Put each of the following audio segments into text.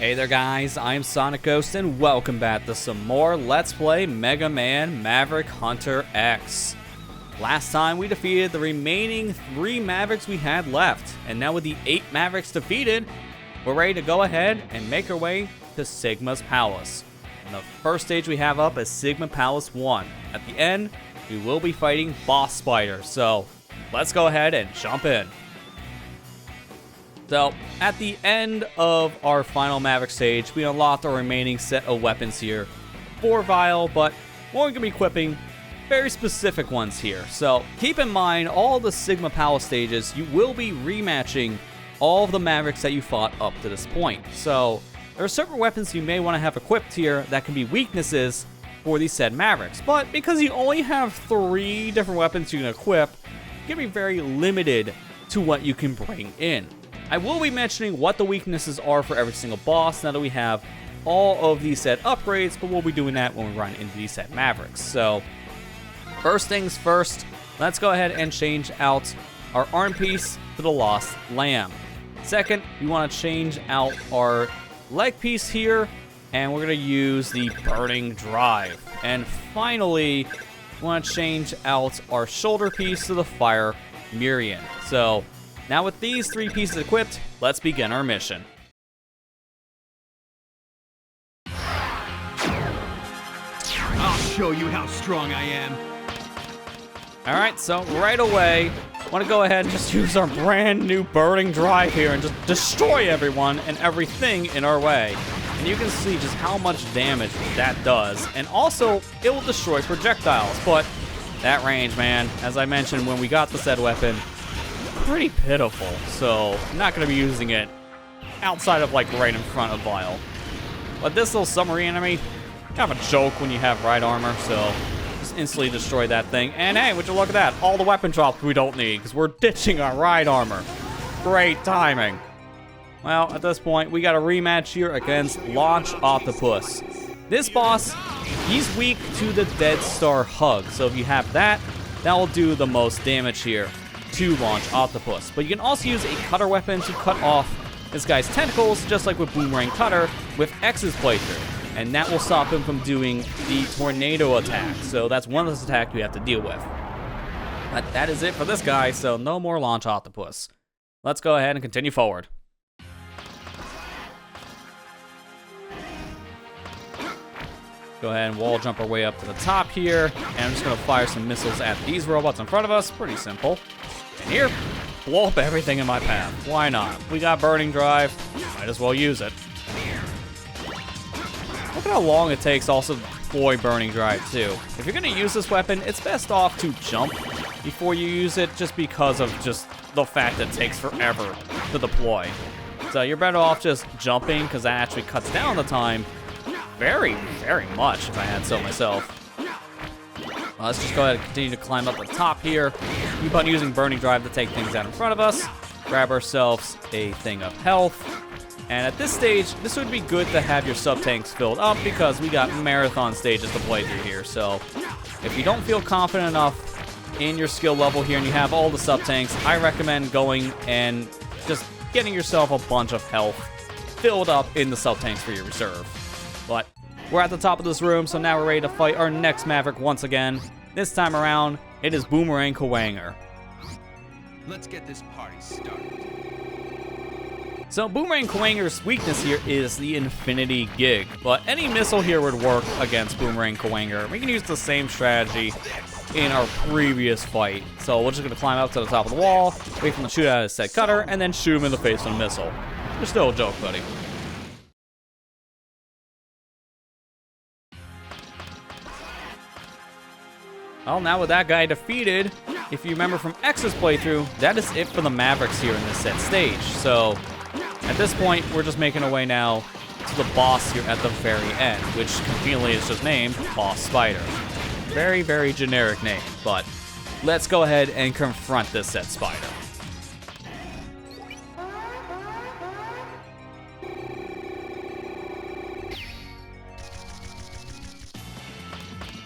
Hey there guys, I'm SonicGhost and welcome back to some more Let's Play Mega Man Maverick Hunter X. Last time we defeated the remaining 3 Mavericks we had left, and now with the 8 Mavericks defeated, we're ready to go ahead and make our way to Sigma's Palace. And the first stage we have up is Sigma Palace 1. At the end, we will be fighting Boss Spider, so let's go ahead and jump in. So, at the end of our final Maverick stage, we unlocked our remaining set of weapons here. 4 vial, but we're going to be equipping very specific ones here. So, keep in mind, all the Sigma Palace stages, you will be rematching all of the Mavericks that you fought up to this point. So, there are certain weapons you may want to have equipped here that can be weaknesses for these said Mavericks. But because you only have 3 different weapons you can equip, you're going to be very limited to what you can bring in. I will be mentioning what the weaknesses are for every single boss now that we have all of these said upgrades, but we'll be doing that when we run into these said Mavericks. So, first things first, let's go ahead and change out our arm piece to the Lost Lamb. Second, we want to change out our leg piece here, and we're going to use the Burning Drive. And finally, we want to change out our shoulder piece to the Fire Murian. So, now with these 3 pieces equipped, let's begin our mission. I'll show you how strong I am. Alright, so right away, I want to go ahead and just use our brand new Burning Drive here and just destroy everyone and everything in our way. And you can see just how much damage that does. And also, it will destroy projectiles, but that range, man, as I mentioned when we got the said weapon, pretty pitiful, so I'm not going to be using it outside of like right in front of Vial. But this little submarine enemy, kind of a joke when you have ride armor, so just instantly destroy that thing. And hey, would you look at that, all the weapon drops we don't need because we're ditching our ride armor. Great timing. Well, at this point, we got a rematch here against Launch Octopus. This boss, he's weak to the Dead Star Hug, so if you have that, that will do the most damage here to Launch Octopus. But you can also use a cutter weapon to cut off this guy's tentacles, just like with Boomerang Cutter with X's playthrough. And that will stop him from doing the tornado attack. So that's one of those attacks we have to deal with. But that is it for this guy, so no more Launch Octopus. Let's go ahead and continue forward. Go ahead and wall jump our way up to the top here. And I'm just going to fire some missiles at these robots in front of us. Pretty simple. And here, blow up everything in my path. Why not? We got Burning Drive. Might as well use it. Look at how long it takes also to deploy Burning Drive too. If you're going to use this weapon, it's best off to jump before you use it just because of just the fact that it takes forever to deploy. So you're better off just jumping because that actually cuts down the time very, very much if I had so myself. Let's just go ahead and continue to climb up the top here. Keep on using Burning Drive to take things out in front of us. Grab ourselves a thing of health. And at this stage, this would be good to have your sub-tanks filled up because we got marathon stages to play through here. So if you don't feel confident enough in your skill level here and you have all the sub-tanks, I recommend going and just getting yourself a bunch of health filled up in the sub-tanks for your reserve. But we're at the top of this room, so now we're ready to fight our next Maverick once again. This time around, it is Boomerang Kawanger. Let's get this party started. So Boomerang Kawanger's weakness here is the Infinity Gig, but any missile here would work against Boomerang Kawanger. We can use the same strategy in our previous fight. So we're just going to climb up to the top of the wall, wait for him to shoot out his said cutter, and then shoot him in the face with a missile. You're still a joke, buddy. Well, now with that guy defeated, if you remember from X's playthrough, that is it for the Mavericks here in this set stage. So, at this point, we're just making our way now to the boss here at the very end, which conveniently is just named Boss Spider. Very, very generic name, but let's go ahead and confront this said spider.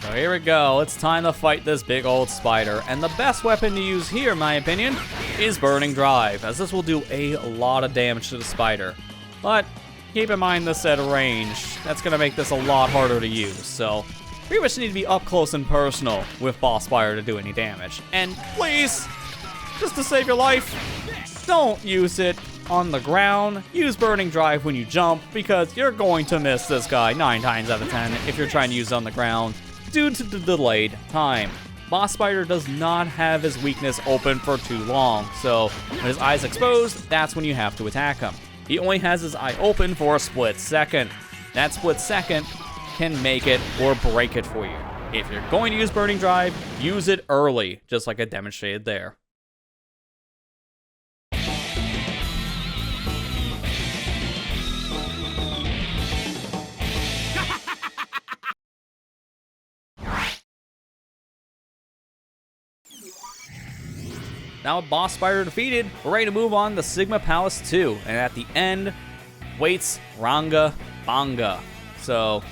So here we go, it's time to fight this big old spider, and the best weapon to use here, in my opinion, is Burning Drive, as this will do a lot of damage to the spider. But keep in mind this at range. That's gonna make this a lot harder to use, so pretty much need to be up close and personal with Boss Fire to do any damage. And please, just to save your life, don't use it on the ground. Use Burning Drive when you jump, because you're going to miss this guy 9 times out of 10 if you're trying to use it on the ground due to the delayed time. Boss Spider does not have his weakness open for too long, so when his eye's exposed, that's when you have to attack him. He only has his eye open for a split second. That split second can make it or break it for you. If you're going to use Burning Drive, use it early, just like I demonstrated there. Now with Boss Spider defeated, we're ready to move on to Sigma Palace 2. And at the end, waits Ranga Banga. So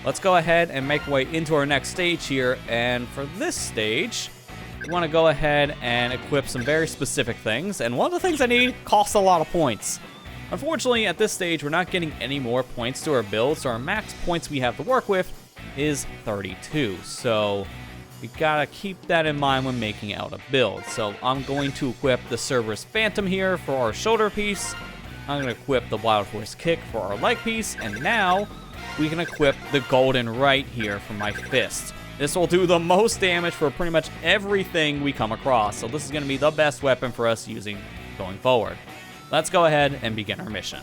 let's go ahead and make our way into our next stage here. And for this stage, we want to go ahead and equip some very specific things. And one of the things I need costs a lot of points. Unfortunately, at this stage, we're not getting any more points to our build. So our max points we have to work with is 32. So we gotta keep that in mind when making out a build. So I'm going to equip the Cerberus Phantom here for our shoulder piece. I'm gonna equip the Wild Horse Kick for our leg piece. And now we can equip the Golden Right here for my fist. This will do the most damage for pretty much everything we come across. So this is gonna be the best weapon for us using going forward. Let's go ahead and begin our mission.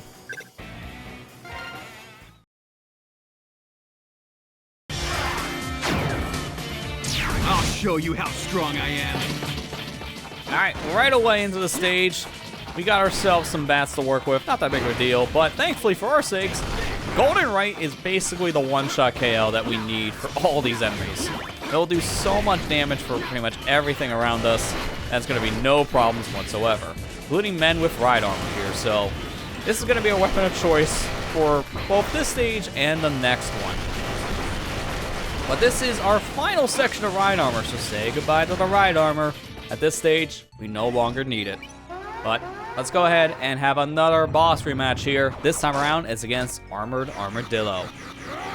I'll show you how strong I am. Alright, right away into the stage, we got ourselves some bats to work with. Not that big of a deal, but thankfully for our sakes, Golden Right is basically the one-shot KO that we need for all these enemies. It'll do so much damage for pretty much everything around us, that's going to be no problems whatsoever, including men with ride armor here. So this is going to be a weapon of choice for both this stage and the next one. But this is our final section of ride armor, so say goodbye to the ride armor. At this stage, we no longer need it. But let's go ahead and have another boss rematch here. This time around, it's against Armored Armadillo.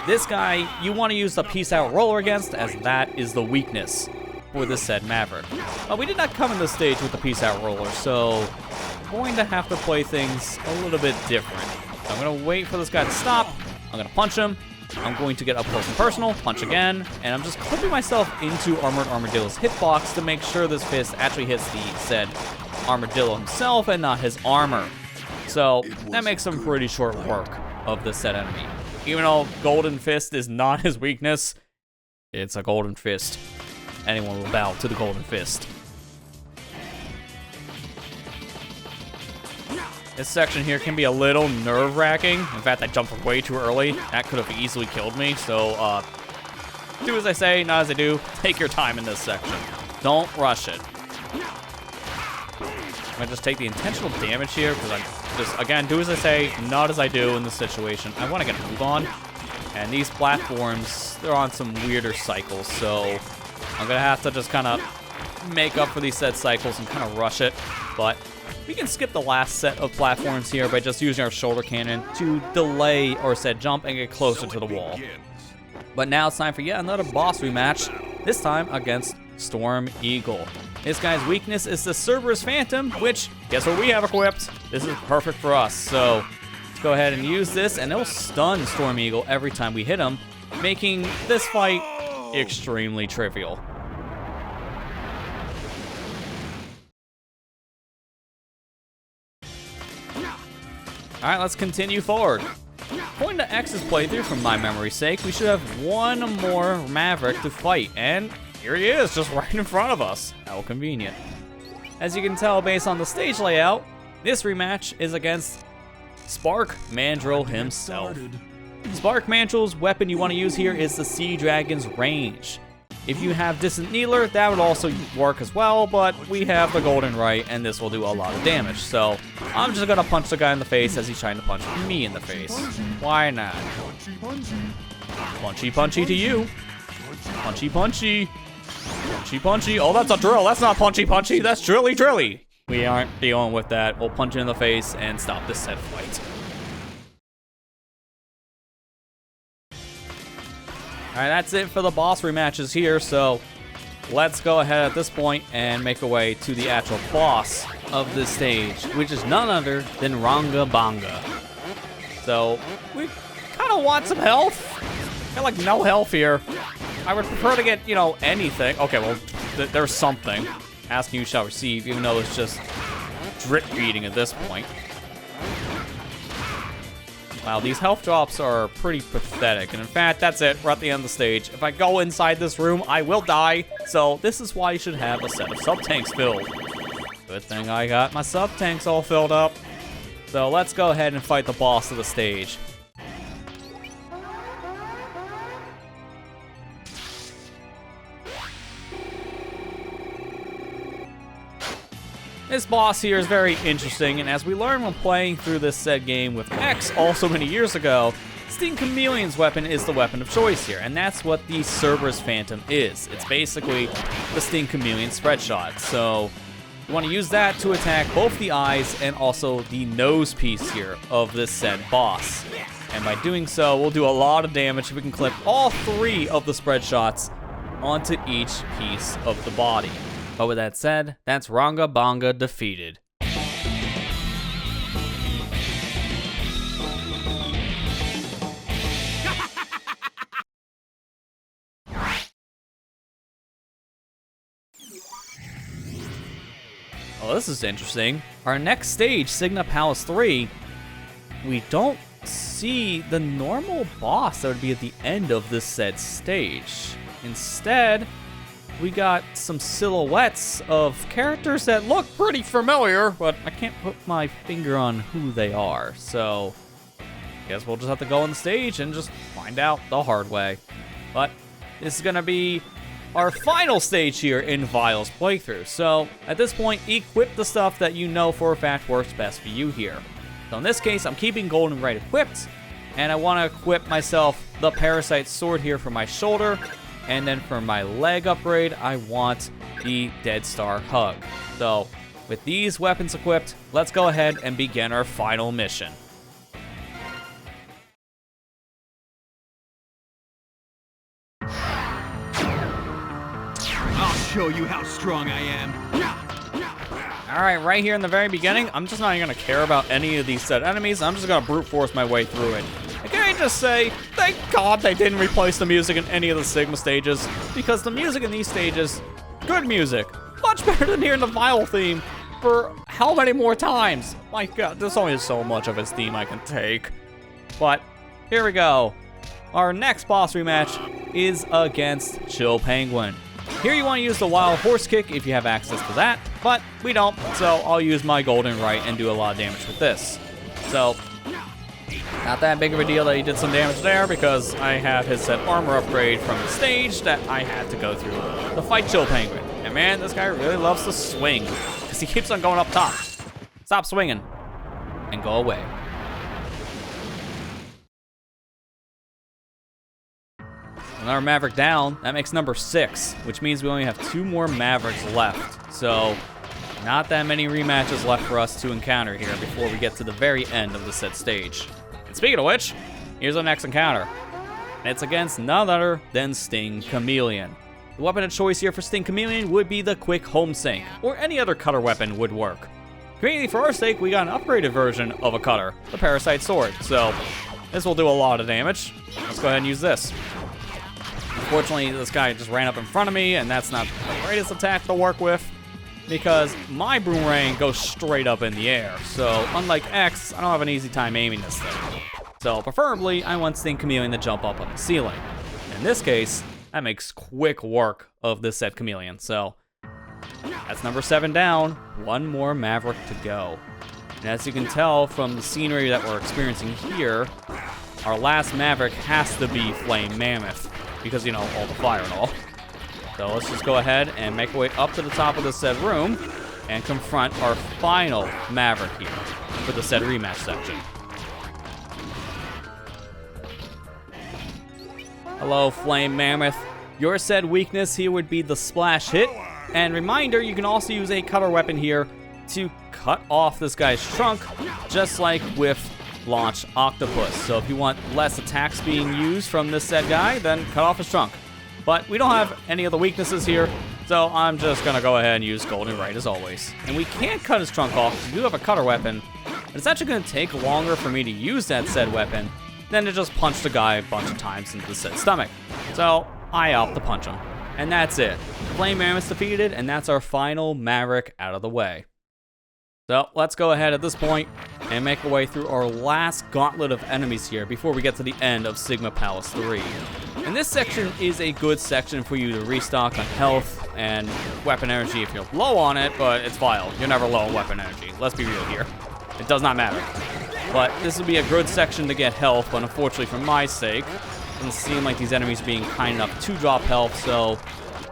This guy, you want to use the Peace Out Roller against, as that is the weakness for this said Maverick. But we did not come in this stage with the Peace Out Roller, so we're going to have to play things a little bit different. So I'm going to wait for this guy to stop. I'm going to punch him. I'm going to get up close and personal, punch again, and I'm just clipping myself into Armored Armadillo's hitbox to make sure this fist actually hits the said Armadillo himself and not his armor. So that makes some pretty short work of this said enemy. Even though Golden Fist is not his weakness, it's a Golden Fist. Anyone will bow to the Golden Fist. This section here can be a little nerve-wracking. In fact, I jumped way too early. That could have easily killed me. So, do as I say, not as I do. Take your time in this section. Don't rush it. I'm gonna just take the intentional damage here, because I'm just, again, do as I say, not as I do in this situation. I want to get a move on. And these platforms, they're on some weirder cycles. So, I'm gonna have to just kind of make up for these said cycles and kind of rush it. But we can skip the last set of platforms here by just using our shoulder cannon to delay our said jump and get closer to the wall. But now it's time for yet another boss rematch, this time against Storm Eagle. This guy's weakness is the Cerberus Phantom, which, guess what we have equipped? This is perfect for us. So let's go ahead and use this, and it'll stun Storm Eagle every time we hit him, making this fight extremely trivial. Alright, let's continue forward. According to X's playthrough, from my memory's sake, we should have one more Maverick to fight, and here he is, just right in front of us. How convenient. As you can tell based on the stage layout, this rematch is against Spark Mandrill himself. Spark Mandrill's weapon you want to use here is the Sea Dragon's Range. If you have Distant Needler, that would also work as well, but we have the Golden Right, and this will do a lot of damage. So I'm just gonna punch the guy in the face as he's trying to punch me in the face. Why not? Punchy punchy to you. Punchy punchy. Punchy punchy. Oh, that's a drill. That's not punchy punchy. That's drilly drilly. We aren't dealing with that. We'll punch you in the face and stop this said fight. All right, that's it for the boss rematches here, so let's go ahead at this point and make our way to the actual boss of this stage, which is none other than Ranga Bonga. So, we kind of want some health. Got like no health here. I would prefer to get, you know, anything. Okay, well, there's something. Asking you shall receive, even though it's just drip feeding at this point. Wow, these health drops are pretty pathetic. And in fact, that's it. We're at the end of the stage. If I go inside this room, I will die. So this is why you should have a set of sub-tanks filled. Good thing I got my sub-tanks all filled up. So let's go ahead and fight the boss of the stage. This boss here is very interesting, and as we learned when playing through this said game with X also many years ago, Sting Chameleon's weapon is the weapon of choice here, and that's what the Cerberus Phantom is. It's basically the Sting Chameleon spread shot, so you want to use that to attack both the eyes and also the nose piece here of this said boss. And by doing so, we'll do a lot of damage if we can clip all 3 of the spread shots onto each piece of the body. But with that said, that's Ranga Bonga defeated. Well, this is interesting. Our next stage, Signa Palace 3, we don't see the normal boss that would be at the end of this said stage. Instead, we got some silhouettes of characters that look pretty familiar, but I can't put my finger on who they are. So, I guess we'll just have to go on the stage and just find out the hard way. But this is going to be our final stage here in Vile's playthrough. So, at this point, equip the stuff that you know for a fact works best for you here. So in this case, I'm keeping Golden Right equipped, and I want to equip myself the Parasite Sword here for my shoulder. And then for my leg upgrade, I want the Dead Star Hug. So, with these weapons equipped, let's go ahead and begin our final mission. I'll show you how strong I am. Alright, right here in the very beginning, I'm just not even going to care about any of these said enemies. I'm just going to brute force my way through it. And can I just say, thank God they didn't replace the music in any of the Sigma stages, because the music in these stages, good music, much better than hearing the Vile theme for how many more times? My God, there's only so much of its theme I can take. But, here we go. Our next boss rematch is against Chill Penguin. Here you want to use the Wild Horse Kick if you have access to that, but we don't, so I'll use my Golden Right and do a lot of damage with this. So, not that big of a deal that he did some damage there, because I have his set armor upgrade from the stage that I had to go through to fight Chill Penguin. And man, this guy really loves to swing, because he keeps on going up top. Stop swinging, and go away. Another Maverick down, that makes number 6, which means we only have 2 more Mavericks left. So, not that many rematches left for us to encounter here before we get to the very end of the set stage. And speaking of which, here's our next encounter. And it's against none other than Sting Chameleon. The weapon of choice here for Sting Chameleon would be the Quick Home Sink, or any other cutter weapon would work. Conveniently for our sake, we got an upgraded version of a cutter, the Parasite Sword, so this will do a lot of damage. Let's go ahead and use this. Unfortunately, this guy just ran up in front of me, and that's not the greatest attack to work with, because my boomerang goes straight up in the air. So, unlike X, I don't have an easy time aiming this thing. So, preferably, I want Sting Chameleon to jump up on the ceiling. In this case, that makes quick work of this said Chameleon. So, that's number 7 down. 1 more Maverick to go. And as you can tell from the scenery that we're experiencing here, our last Maverick has to be Flame Mammoth, because, you know, all the fire and all. So let's just go ahead and make our way up to the top of the said room and confront our final Maverick here for the said rematch section. Hello, Flame Mammoth. Your said weakness here would be the splash hit. And reminder, you can also use a cutter weapon here to cut off this guy's trunk, just like with launch octopus. So if you want less attacks being used from this said guy, then cut off his trunk. But we don't have any other weaknesses here, so I'm just gonna go ahead and use golden right as always. And we can't cut his trunk off because we do have a cutter weapon, but it's actually gonna take longer for me to use that said weapon than to just punch the guy a bunch of times into the said stomach. So I opt to punch him. And that's it. Flame Mammoth's defeated, and that's our final Maverick out of the way. So let's go ahead at this point and make our way through our last gauntlet of enemies here before we get to the end of Sigma Palace 3. And this section is a good section for you to restock on health and weapon energy if you're low on it, but it's vile. You're never low on weapon energy. Let's be real here. It does not matter. But this would be a good section to get health, but unfortunately for my sake, it doesn't seem like these enemies are being kind enough to drop health, so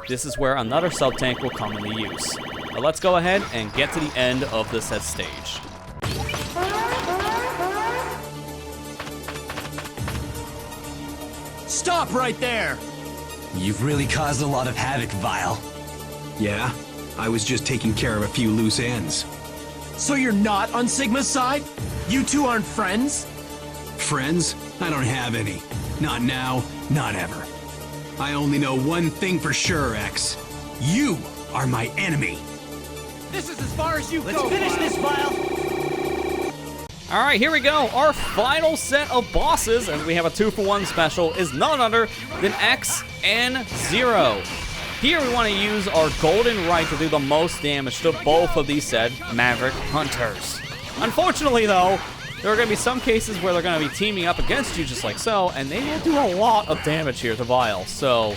this is where another sub-tank will come into use. But let's go ahead and get to the end of this set stage. Stop right there! You've really caused a lot of havoc, Vile. Yeah? I was just taking care of a few loose ends. So you're not on Sigma's side? You two aren't friends? Friends? I don't have any. Not now, not ever. I only know one thing for sure, X. You are my enemy. This is as far as you go. Let's finish this, Vile! All right, here we go. Our final set of bosses, and we have a 2-for-1 special, is none other than X and Zero. Here we want to use our golden right to do the most damage to both of these said Maverick Hunters. Unfortunately, though, there are going to be some cases where they're going to be teaming up against you just like so, and they will do a lot of damage here to Vile. So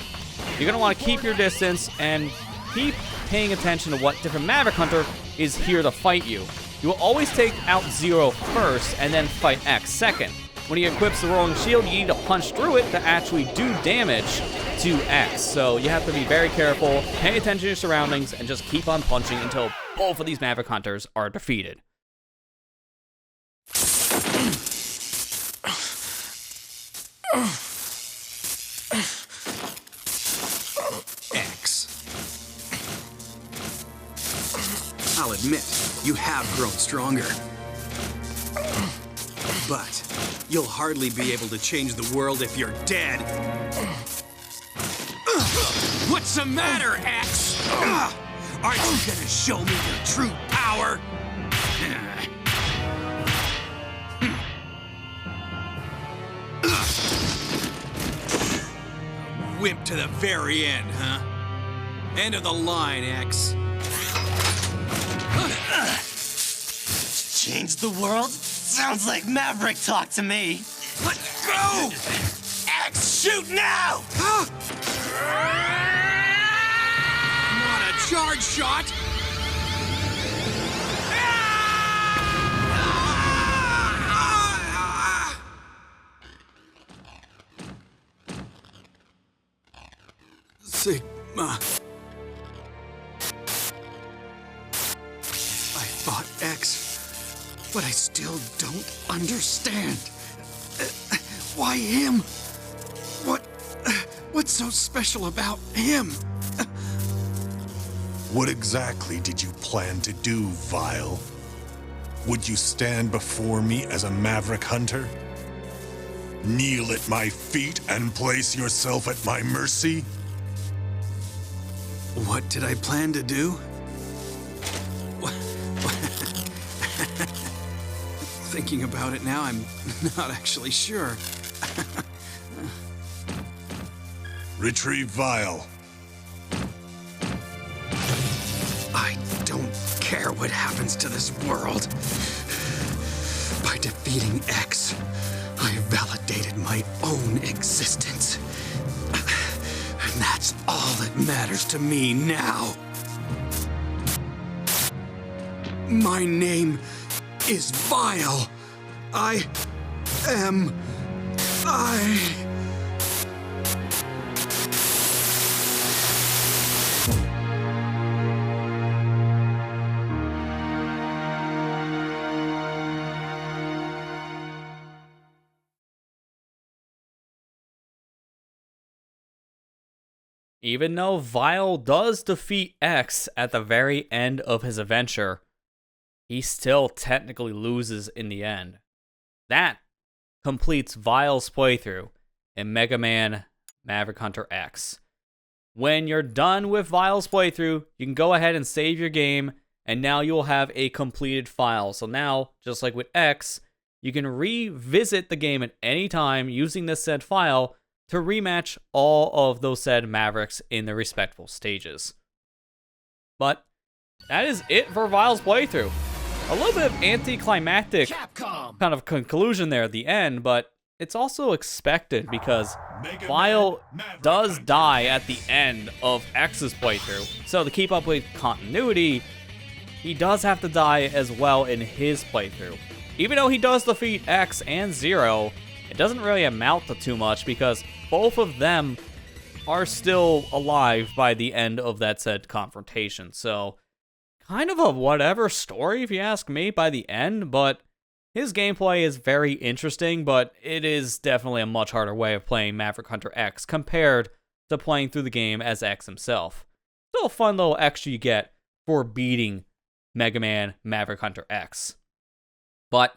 you're going to want to keep your distance and keep paying attention to what different Maverick Hunter is here to fight you. You will always take out Zero first and then fight X second. When he equips the rolling shield, you need to punch through it to actually do damage to X. So you have to be very careful, pay attention to your surroundings, and just keep on punching until both of these Maverick Hunters are defeated. X. I'll admit, you have grown stronger. But you'll hardly be able to change the world if you're dead. What's the matter, X? Aren't you gonna show me your true power? Wimp to the very end, huh? End of the line, X. Change the world? Sounds like Maverick talk to me. Let go! X, shoot now! Not a charge shot! Sigma. I fought X, but I still don't understand. Why him? What's so special about him? What exactly did you plan to do, Vile? Would you stand before me as a Maverick Hunter? Kneel at my feet and place yourself at my mercy? What did I plan to do? Thinking about it now, I'm not actually sure. Retrieve Vile. I don't care what happens to this world. By defeating X, I validated my own existence. And that's all that matters to me now. My name is Vile. I am... Even though Vile does defeat X at the very end of his adventure, he still technically loses in the end. that completes Vile's playthrough in Mega Man Maverick Hunter X. When you're done with Vile's playthrough, you can go ahead and save your game, and now you'll have a completed file. So now, just like with X, you can revisit the game at any time using this said file to rematch all of those said Mavericks in their respectful stages. But that is it for Vile's playthrough. A little bit of anticlimactic kind of conclusion there at the end, but it's also expected because Vile does die at the end of X's playthrough. So to keep up with continuity, he does have to die as well in his playthrough. Even though he does defeat X and Zero, it doesn't really amount to too much because both of them are still alive by the end of that said confrontation. So kind of a whatever story if you ask me by the end, but his gameplay is very interesting, but it is definitely a much harder way of playing Maverick Hunter X compared to playing through the game as X himself. Still a fun little extra you get for beating Mega Man Maverick Hunter X. But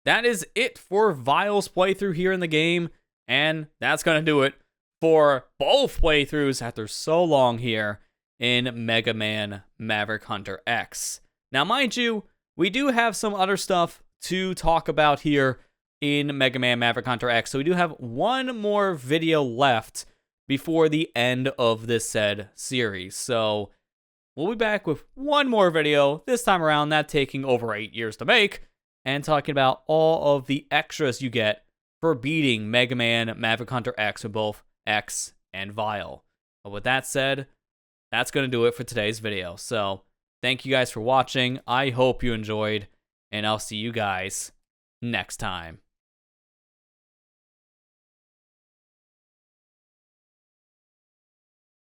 that is it for Vile's playthrough here in the game, and that's going to do it for both playthroughs after so long here in Mega Man Maverick Hunter X. Now, mind you, we do have some other stuff to talk about here in Mega Man Maverick Hunter X, so we do have one more video left before the end of this said series. So we'll be back with one more video, this time around, that taking over 8 years to make, and talking about all of the extras you get for beating Mega Man Maverick Hunter X with both X and Vile. But with that said, that's going to do it for today's video. So thank you guys for watching. I hope you enjoyed, and I'll see you guys next time.